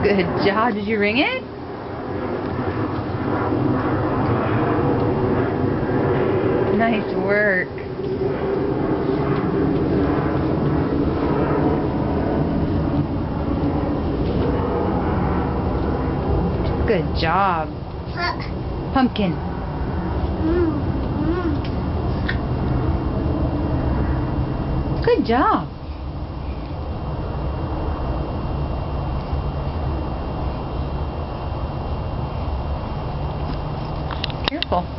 Good job. Did you ring it? Nice work. Good job. Pumpkin. Good job. Careful.